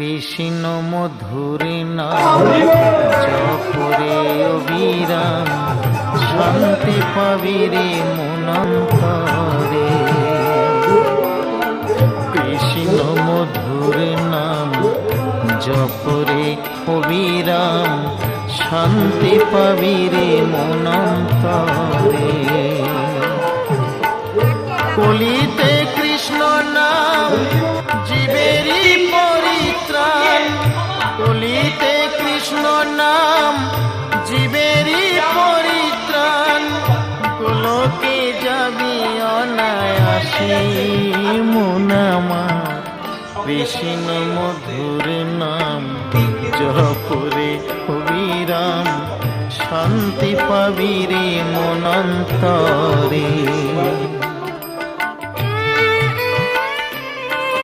কৃষ্ণ মধুর নাম জপরে অবিরাম, শান্তি পাবি রে মনন্তরে। কৃষ্ণ মধুর নাম জপরে অবিরাম, শান্তি পাবি রে মনন্তরে। কলিতে কৃষ্ণ নাম জীবেরই পরিত্রাণ, কলিতে কৃষ্ণ নাম জীবেরই পরিত্রাণ। গোলকে যাবি অনায়াসে মন আমার, কৃষ্ণ মধুর নাম জপরে অবিরাম, শান্তি পাবি রে মনন্তরে।